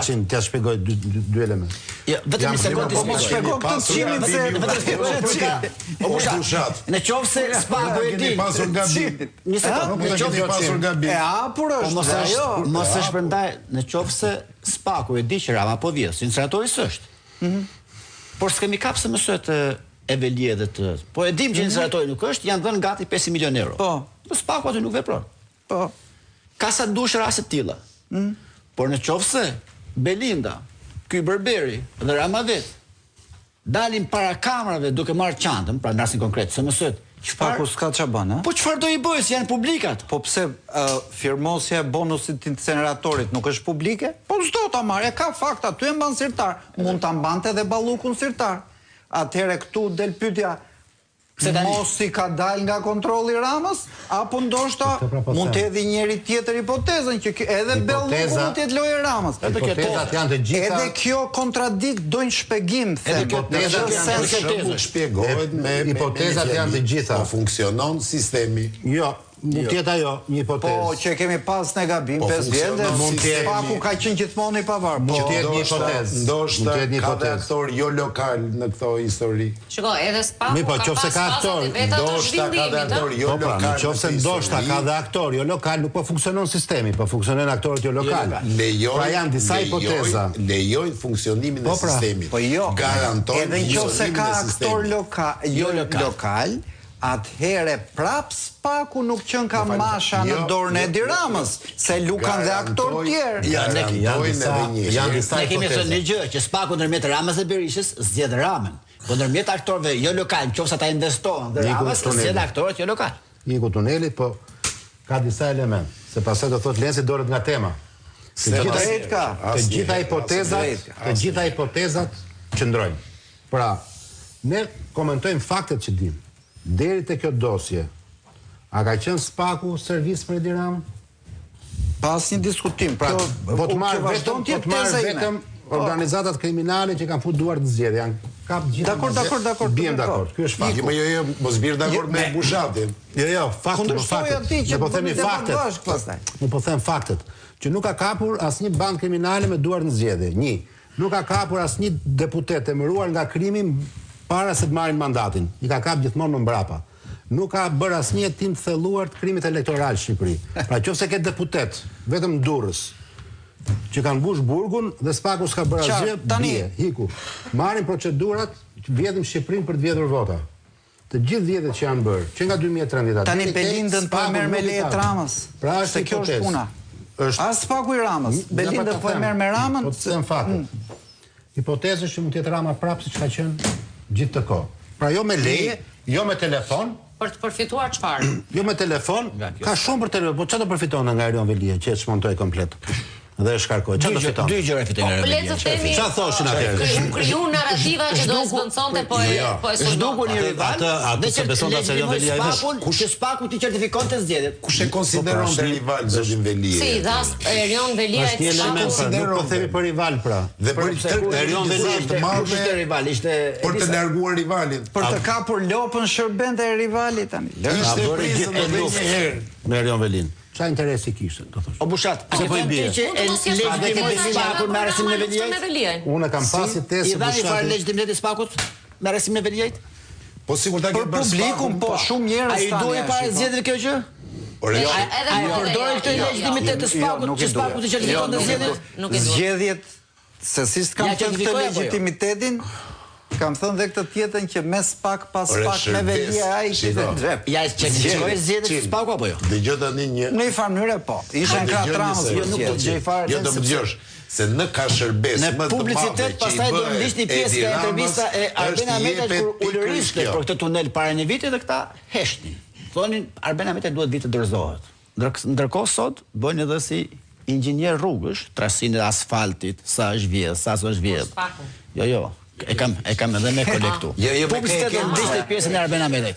T'ja shpjegoj dy elemente. Vetëm një sekondë të shpjegoj këtë çimin se në qoftë se spaku e di. Një sekondë, në qoftë se pasur gabim. E hapur është ajo. Mos e shpërndaj, në qoftë se spaku e di që Rama po vjen, si inceneratori s'është. Por s'kemi kap se mësohet e Velie dhe të. Po e dim që inceneratori nuk është, janë dhënë gati 500 milionë euro. Po spaku aty nuk vepron. Po. Ka sa dush raste të tilla. Por në qoftë se Belinda, ky Berberi dhe Rama vet dalin para kamerave duke marrë çantën, pra në rastin konkret, se mësohet Spaku s'ka ç'a bën, Po çfarë do i bëj, si janë publikat? Po pse firmosja e bonusit të inceneratorit nuk është publike? Po s'do ta marrë, ka fakt aty e mban sirtar. Mund ta mbante edhe ballukun sirtar. Atëherë këtu del pyetja, mos i ka dal nga kontrolli Ramës, apo ndoshta mund të hedhë njëri tjetër hipotezën që edhe Belluku mund të jetë lojë Ramës. Hipotezat janë të gjitha. Edhe kjo kontradikt dojnë shpjegim. Shpjegohet me hipotezat janë të gjitha. Po funksionon sistemi. Jo. Mund tjetë ajo, një hipotezë. Po, që kemi pas në gabim, 5 vjetë, Spaku ka qenë gjithmonë i pavarur. Mund tjetë një hipotezë. Ndoshta ka dhe aktor jo lokal në këto histori. Shiko, edhe Spaku ka pas fazat e veta të zhvillimit. Qofse ndoshta ka dhe aktor jo lokal, nuk po funksionon sistemi, po funksionon aktorët jo lokal. Pra janë disa hipoteza. Lejojnë funksionimin e sistemit. Po jo, edhe nëse ka aktor jo lokal, atëhere prap Spaku nuk qënë ka masha në dorën e Edi Ramës, se lukan dhe aktor tjerë. Janë disa ne kemi thënë një gjë, që Spaku ndërmjet Ramës dhe Berishës zgjedh Ramën. Po ndërmjet aktorëve jo lokal, nëse ata investohen dhe Ramës zgjedh aktorët jo lokal. Iku tuneli, po ka disa element, se pastaj do thotë Lenci dolet nga tema. Të gjitha hipotezat qëndrojnë. Pra, ne komentojmë faktet që dim. Deri te kjo dosje, a ka qenë Spaku servis për Edi Ramën? Pas një diskutim, pra po të marrë vetëm organizatat kriminale që kanë futur duart në zgjedhje, janë kap gjithë. Dakor. Biem dakord. Ky është fakti. Jo, mos bir dakord me Bushatin. Jo, faktet. Ne po themi faktet. Ne po them faktet, që nuk ka kapur asnjë bandë kriminale me duart në zgjedhje. 1. Nuk ka kapur asnjë deputet emëruar nga krimi para se të marrin mandatin. I ka kap gjithmonë më mbrapa. Nuk ka bërë asnjë hetim të thelluar të krimit elektoral në Shqipëri. Pra nëse ke deputet vetëm në Durrës që kanë mbush burgun dhe Spaku s'ka bërë asgjë, bie, hiku. Marrin procedurat, vjedhim Shqipërinë për të vjedhur vota. Të gjithë vjedhjet që janë bërë, që nga 2013. Tani Belindën po merr me leje Ramës. Pra është kjo është puna. As Spaku i Ramës, Belindën po merr me Ramën. Po të them faktet. Hipoteza që mund të jetë Rama prapë siç ka qenë gjithë të kohë. Pra jo me leje, jo me telefon. Për të përfituar çfarë? Jo me telefon, ka shumë për telefon. Po çfarë do përfiton nga Erion Velia që e çmontoi komplet? Dhe e shkarkoi. Çfarë do fiton? Dy gjëra fiton Erion Velia. Çfarë thoshin atëherë? Kriju narrativa që do të zvendësonte po e zhduku një rival. Atë se besonte se Erion Velia i vesh. Kush Spaku ti certifikonte zgjedhjet? Kush e konsideronte rival zotin Velia? Si, dhas Erion Velia e konsideron. Po themi për rival pra. Dhe për Erion Velia të marrë rival, ishte për të larguar rivalin. Për të kapur lopën shërbente e rivalit tani. Ishte prizën edhe një herë me Erion Velin. Qa interesi kishte, do thosh? O Bushat, pse po i bie? Unë kam pasi tesë Bushati. I dhani fare legjitimitet Spakut me arrestimin e Veliajt? Po sigurt ta ke bërë publikun, po shumë njerëz tani. Ai duhet para zgjedhjet kjo gjë? Ai përdorë këtë legjitimitet të Spakut, që Spaku të certifikonte zgjedhjet? Zgjedhjet se si s'kam këtë legitimitetin, kam thënë dhe këtë tjetën që me Spak pas Spak me Velia ai ishte drep. Ja e certifikoi zgjedhjet Spaku apo jo? Dëgjoj tani një. Në një farë mënyrë po. Ishte në krah Ramës, jo nuk do të gjej fare. Jo do të dëgjosh se në ka shërbes më të publicitet pastaj do të ndiqni pjesë nga intervista e Arben Ahmetit kur ulëriste për këtë tunel para një viti dhe këta heshtin. Thonin Arben Ahmeti duhet vit të dorëzohet. Ndërkohë sot bëjnë edhe si inxhinier rrugësh, trasinë e asfaltit, sa është vjedh, sa s'është vjedh. Jo. E kam edhe me kolektu. Publicitet do të ndiqni pjesën e Arben Ahmetit.